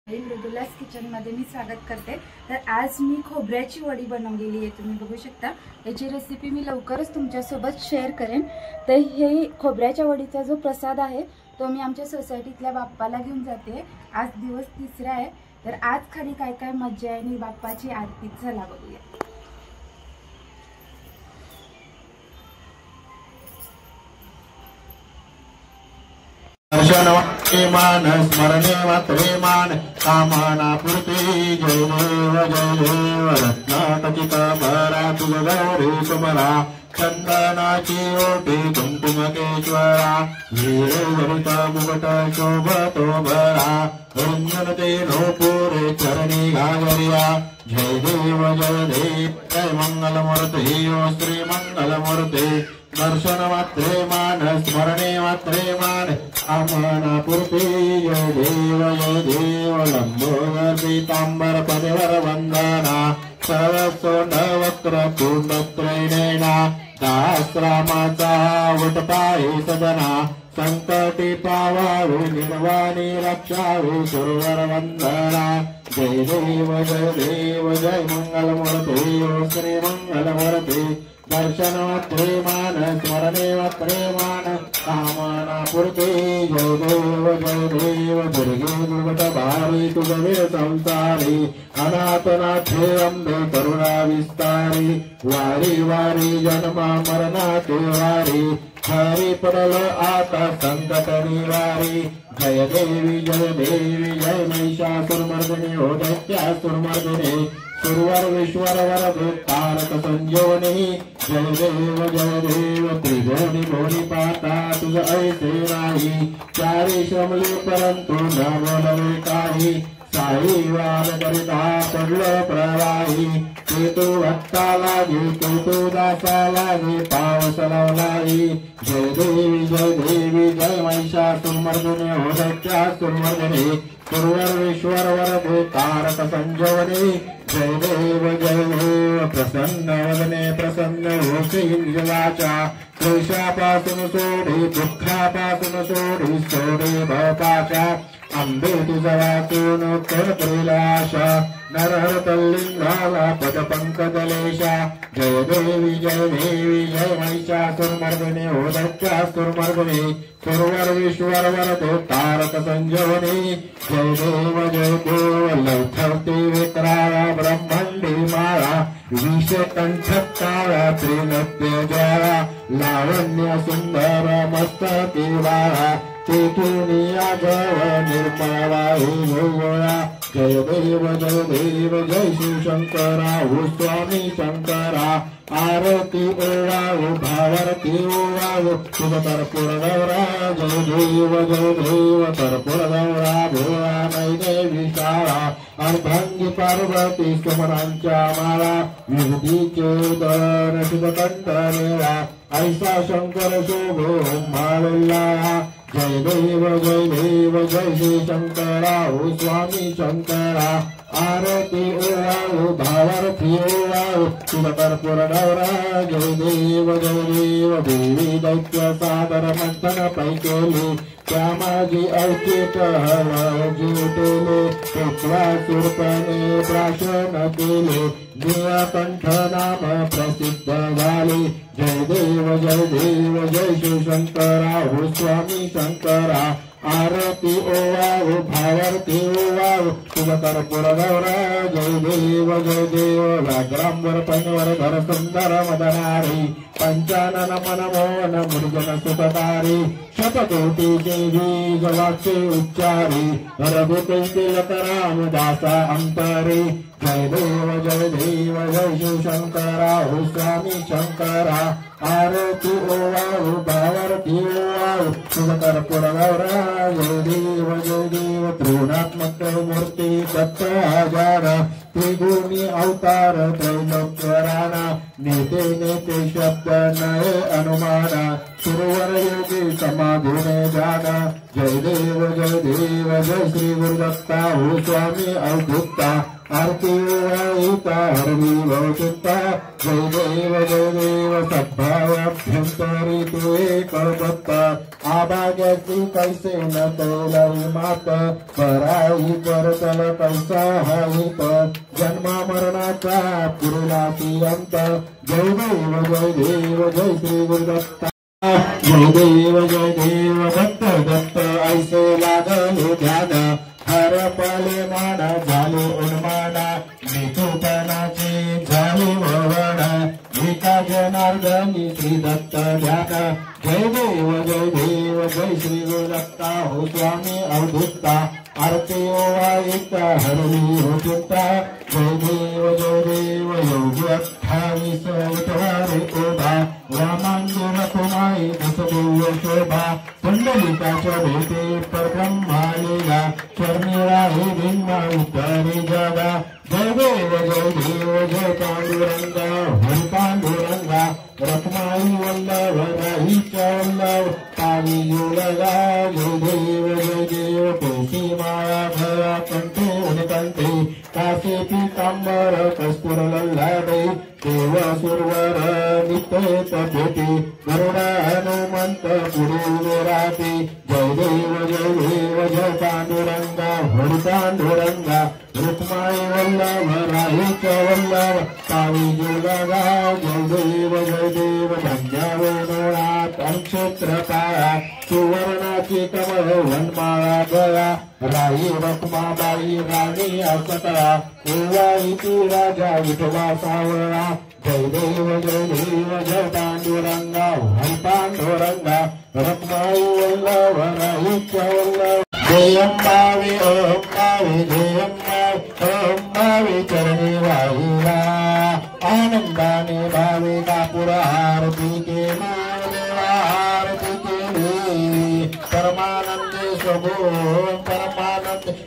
मृदुलास kitchen मध्ये मी स्वागत करते। तर आज मी खोबऱ्याची वडी बनवलेली आहे, तुम्ही बघू शकता। याची रेसिपी मी लवकरच तुमच्या सोबत शेअर करेन। तर हे खोबऱ्याच्या वडीचा जो प्रसाद आहे तो मी आमच्या सोसायटीतल्या बाप्पाला घेऊन जाते। आज दिवस तिसरा आहे, तर आज खरी काय काय मज्जा आहे आणि बाप्पाची आरती चला बघूया। मान स्मरणे मात्रे मान कामना पूर्ती जय देव रत्नाटकित भरा तुझ गौरी सुमरा चंदनाची ओटी कुंकुमकेश्वरा हिरे जरित मुगट शोभतो भरा रंजनते नोपुरे चरणी घागरिया जय देव जय मंगलमूर्ती ओ श्री मंगलमूर्ती दर्शन मात्रे मान स्मरणे मात्रे मान कामना पूर्ती जय देव लंबोदर पीतांबर पदेवर वंदना सर्वसोंड वक्र कुंड त्रैणेना दासरामाचा वटपायी सदना संकटी पावावे निर्वाणी रक्षावे सुरवर वंदना जय देव जय मंगलमूर्ती ओ श्री मंगलमूर्ती दर्शन मात्रे मान स्मरणे मात्रे मान कामना पूर्ती जय देव दुर्गे दुर्गट भारी तुझे संसारी अनाथनाथे अंबे करुणा विस्तारी वारी वारी जन्मा मरणाचे वारी हरी पडलो आता संकट निवारी जय देवी जय महिषासुरमर्दिनी हो दैत्यासुरमर्दिनी सुरवर विश्वर वरद तारक संजीवनी जय देव त्रिभुवनी भुवनी पाहता तुझ ऐसे नाही चारी श्रमले परंतु न बोलवे काही साई वाद करिता पडलो प्रवाही तू भक्ता लागे तू दासा लागे पावस लावलाई जय देवी जय महिषासुरमर्दिनी हो दैत्यासुरमर्दिनी सुरवर विश्वर वरद तारक संजीवनी जय देव प्रसन्न वदने प्रसन्न होशी वाचा क्लेशापासून सोडी दुःखापासून सोडी भवपाशा अंबे तुझा वाचून कर प्रिलाशा नरहर तल्लिंगाला पद पंकजलेशा जय देवी जय महिषासुरमर्दिनी हो दैत्यासुरमर्दिनी सुरवर विश्वर वरदे तारक संजीवनी जय देव लौथवती विक्राळा ब्रह्मांडी माळा विष कंठकाळा त्रिनद्य ज्वाळा लावण्य सुंदर मस्तकी वाळा तेथून जव निर्मळाही भोवळा जय देव जय शिवशंकरा हो स्वामी शंकरा आरती ओवाळो भावारती ओवाळो तुझ तरपुर गौरा जय देव तरपुर गौरा भोळा नैदेवी शाळा अर्धांगी पार्वती सुमनांच्या माळा विभूतीचे दर शिवकंठ मेळा ऐसा शंकर शोभो माळला जय देव जय श्री शंकरा हो स्वामी शंकरा आरती ओवाळो भावारती ओवाळो तुझ कर्पूर गौरा जय देव देवी दैत्य सादर मंथन पैकेले त्या माझी अवचित हळ जिवटेले पेशवा सुरपणे प्राशन केले निळकंठ नाम प्रसिद्ध झाले जय देव जय शिवशंकरा हो स्वामी शंकरा आरती ओवाळो भावारती ओवाळो तुझ कर्पूर गौरा जय देव व्याघ्रांवर पणवर घर सुंदर मदनारी पंचानन मनमोहन मुर्जन सुखकारी शतकोटी देवी जवाचे उच्चारी रघुकुल रामदासा अंतरी जय देव जय शिवशंकरा हो स्वामी शंकरा आरती ओवाळो भावारती ओवाळो तुझ कर्पूर गौरा जय देव त्रिगुणात्मक मूर्ती दत्त हजार त्रिगुणी अवतार त्रैलोक्य राणा नेते शब्द नये अनुमाना सुरवर योगी समाधीने जाना जय देव जय श्री गुरुदत्ता हो स्वामी अवधूता आरती वाहिता हरणी भवचिंता जय देव सद्भावाभ्यंतरी तू एक दत्ता आभाग्याची कैसे न तोलाई मात पराई परतल कैसा हाईत जन्मा मरणाचा पुरलासी अंत जय देव जय श्री गुरुदत्ता जय देव दत्त दत्त ऐसे लागले ध्यान हरपले मान झाले उन्माना नितूपणाची झाली ववण एका जनार्दनी श्री दत्त ध्यान जय देव जय श्री गुरुदत्ता हो स्वामी अवधूता आरती वाहिता हरणी हो चिंता जय देव योगी 28 उठवारे ओढा रामांजन कुमाई दसदेव शोभा पुंडलिकाच्या भेटे परब्रह्मालीला चरणीला हे भिन्ना उतरी जगा जय देव जय पांडुरंगा हरि पांडुरंगा रखमाई वल्लभ राहीच्या वल्लभ पावी योलगा जय देव तुळशी माया भया कंठे उनकंठे कासे पीतांबर कस्तूर लल्लाडे देव सुरवर नित्य तपेटी गरुडा हनुमंत पुढे राहते जय देव जय पांडुरंगा हरि पांडुरंगा रुक्माई वल्लभ राहीच्या वल्लभ पावी योलगा जय देव धन्यावेनोळात अंक्षेत्र पाया सुवर्णाची कमळ वनमाळा गळा राई रखमाबाई राणी असतळा ओवाईची राजा विठोबा सावळा जय देव जय पांडुरंगा हरि पांडुरंगा रखमाई वल्लभ राहीच्या वल्लभ जय अंबावे जय अंबावे चरणी वाहिला आनंदाने भावे कापुर आरती के आरती के परमानंदे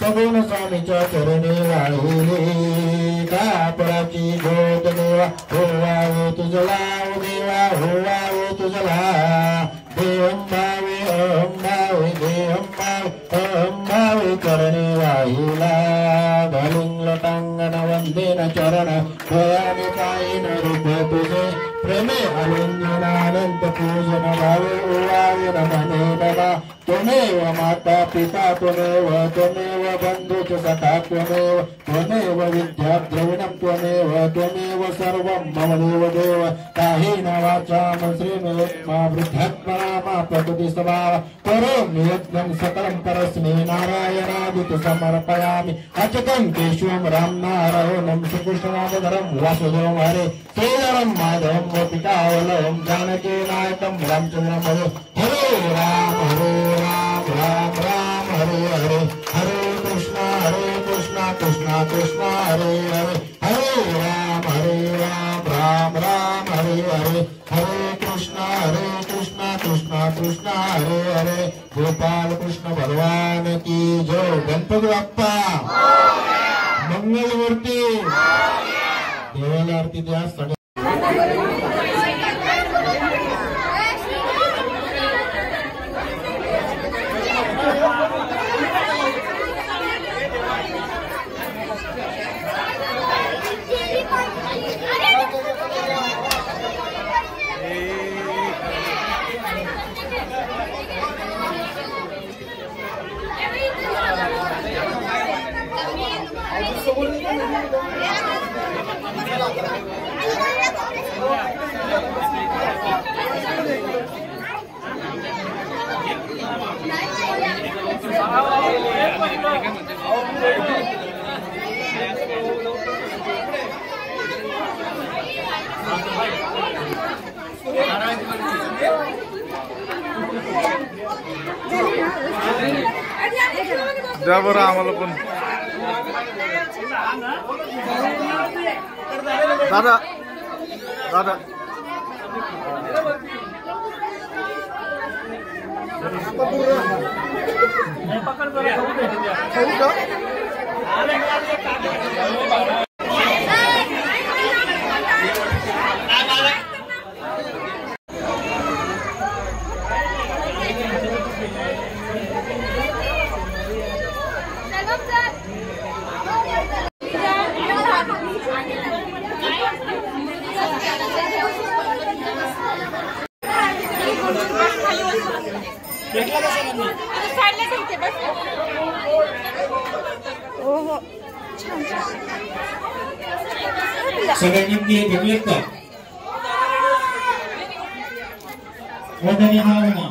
सगुण स्वामीच्या चरणी वाहिले कापराची गोद देवा होवावे तुझला देवा होवावे तुझला देव चरणी वाहिला घालून लटांगण वंदेन चरण भयाने पायीन रूप तुझे प्रेमे अलिंगनानंत पूजन भावे ओवावे नमने नमा त्वमेव माता पिता त्वमेव बंधुच सखा त्वमेव विद्या द्रविणं त्वमेव सर्वं मम देव काहेन वाचां श्रीमेत्मा वृद्धात्मनामा प्रकृति स्वभाव करोमि यज्ञं सकलं परस्मै नारायणादिति समर्पयामि अच्युतं केशवं राम नारायणं श्रीकृष्णनामधरं वासुदेवं हरे श्रीधरं माधवं गोपिकावल्लभं जानकी नायकं रामचन्द्रं हरे राम राम हरे हरे हरे कृष्णा कृष्णा कृष्णा हरे हरे राम राम हरे हरे हरे कृष्णा कृष्णा कृष्णा हरे हरे गोपाल कृष्ण भगवान की जय गणपती बाप्पा मंगल मूर्ती देवाला आरती द्या सगळ्या द्या बरं आम्हाला पण दादा दादा हो छान छान. सगळ्यांनी घेतलेत का? वदनी हा उमा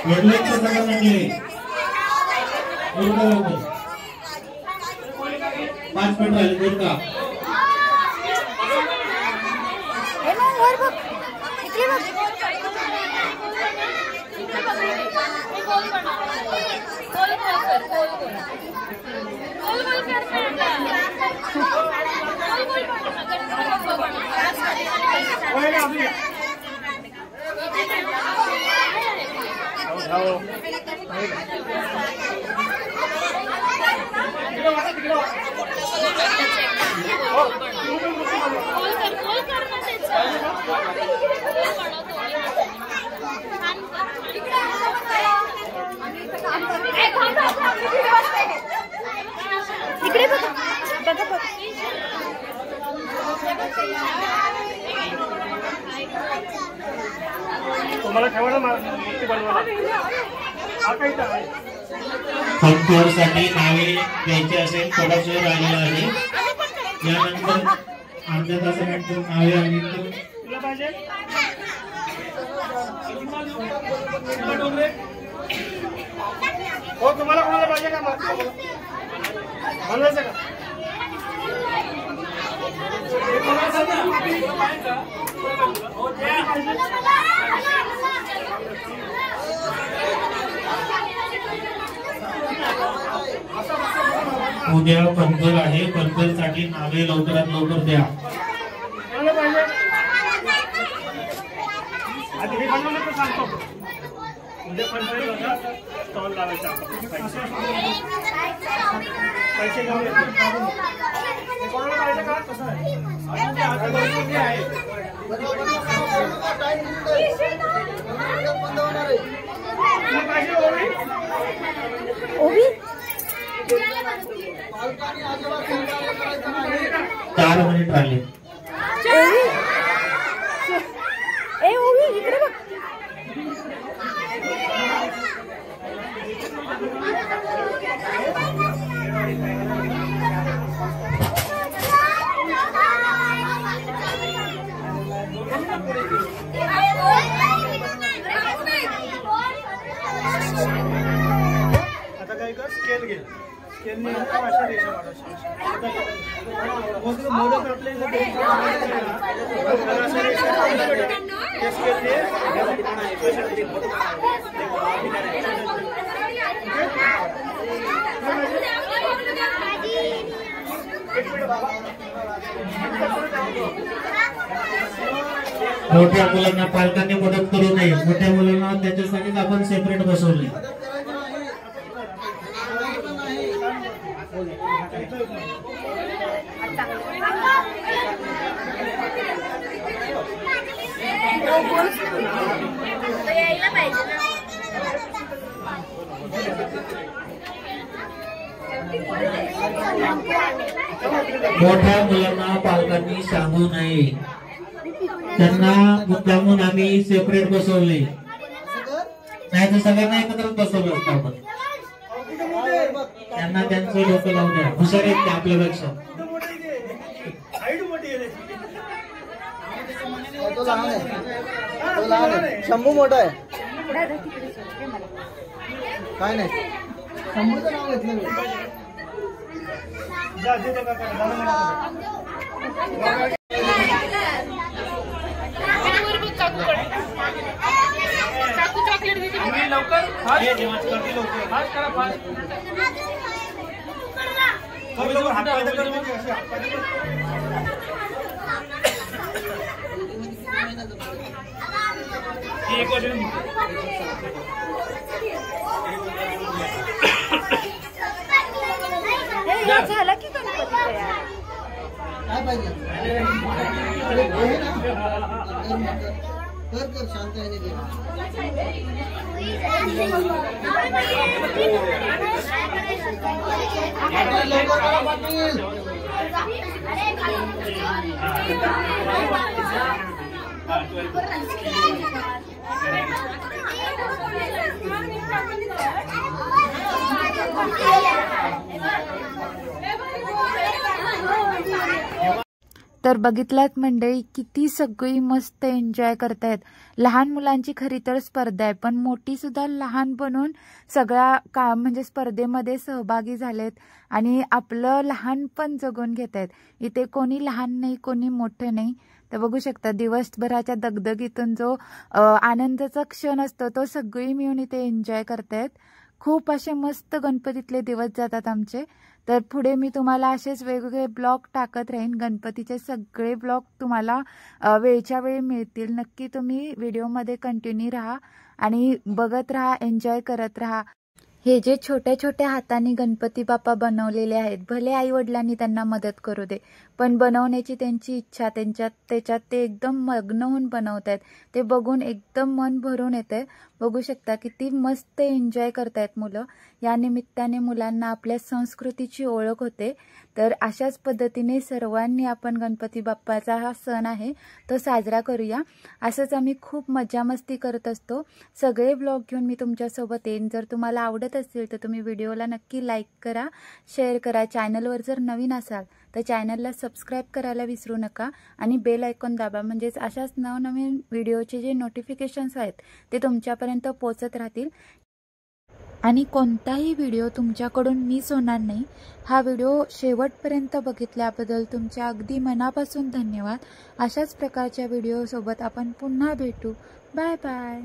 घेतलेत का सगळ्यांनी? 5 मिनिट राहिले बोल का? इकडे बघा बघा बघा. तुम्हाला ठेवायला मूर्ती बनवायला फंक्शनसाठी नावे द्यायची असेल थोडाच वेळ राहिलेला आहे. यानंतर अर्ध्या तासानंतर नावे आली तर तुला पाहिजे हो. तुम्हाला कोणाला पाहिजे का बनवायचं का? उद्या पंचल आहे. पंचलसाठी नावे लवकरात लवकर द्या. आधी हे बनवलं तर सांगतो. उद्या पंचल स्टॉल लावायचा. पैसे घेऊन कोणाला पाहिजे का? कसं आहे ओवी 4 मिनिट राहिले. ए ओवी इकडे बघ. आता काय कर स्केल घे. स्केलने अशा रेषा वाढायच्या. मोदक आपले मोठ्या मुलांना पालकांनी मदत करू नये. मोठ्या मुलांना त्याच्यासाठीच आपण सेपरेट बसवले. मोठ्या मुलांना पालकांनी सांगू नये. त्यांना मुद्दामून आम्ही सेपरेट बसवले. नाही तर सगळ्यांना एकत्र बसवलं असतं आपण. त्यांना त्यांचं डोकं लावू द्या. हुशार आहेत ते आपल्यापेक्षा. शंभू मोठा आहे काय नाही. शंभूचं नाव घेतलं मी. झाला की गणपती तयार. काय पाहिजे कर शांत आहे. तर बघितलात मंडळी, किती सगळी मस्त एन्जॉय करतायत. लहान मुलांची खरी तर स्पर्धा आहे, पण मोठी सुद्धा लहान बनून सगळ्या म्हणजे स्पर्धेमध्ये सहभागी झालेत आणि आपलं लहानपण जगून घेत आहेत. इथे कोणी लहान नाही, कोणी मोठं नाही. तर बघू शकता, दिवसभराच्या दगदगीतून जो आनंदाचा क्षण असतो तो सगळी मिळून इथे एन्जॉय करतायत. खूप असे मस्त गणपतीतले दिवस जातात आमचे. तर पुढे मी तुम्हाला असेच वेगवेगळे ब्लॉग टाकत राहीन. गणपतीचे सगळे ब्लॉग तुम्हाला वेळच्या वेळी मिळतील. नक्की तुम्ही व्हिडिओमध्ये कंटिन्यू राहा आणि बघत राहा, एन्जॉय करत राहा. हे जे छोट्या छोट्या हाताने गणपती बाप्पा बनवलेले आहेत, भले आई वडिलांनी त्यांना मदत करू दे, पण बनवण्याची त्यांची इच्छा, त्याच्यात ते एकदम मग्न होऊन बनवत आहेत. ते बघून एकदम मन भरून येते. बघू शकता किती मस्त एन्जॉय करतायत मुलं. या निमित्ताने मुलांना आपल्या संस्कृतीची ओळख होते. तर अशाच पद्धतीने सर्वांनी आपण गणपती बाप्पाचा हा सण आहे तो साजरा करूया. असंच आम्ही खूप मजा मस्ती करत असतो. सगळे ब्लॉग घेऊन मी तुमच्यासोबत येईन. जर तुम्हाला आवडत असेल तर तुम्ही व्हिडिओला नक्की लाईक करा, शेअर करा. चॅनलवर जर नवीन असाल तर चॅनलला सबस्क्राईब करायला विसरू नका आणि बेल आयकॉन दाबा, म्हणजेच अशाच नवनवीन व्हिडिओचे जे नोटिफिकेशन्स आहेत ते तुमच्यापर्यंत पोहोचत राहतील आणि कोणताही व्हिडिओ तुमच्याकडून मिस होणार नाही. हा व्हिडिओ शेवटपर्यंत बघितल्याबद्दल तुमचे अगदी मनापासून धन्यवाद. अशाच प्रकारच्या व्हिडिओसोबत आपण पुन्हा भेटू. Bye bye.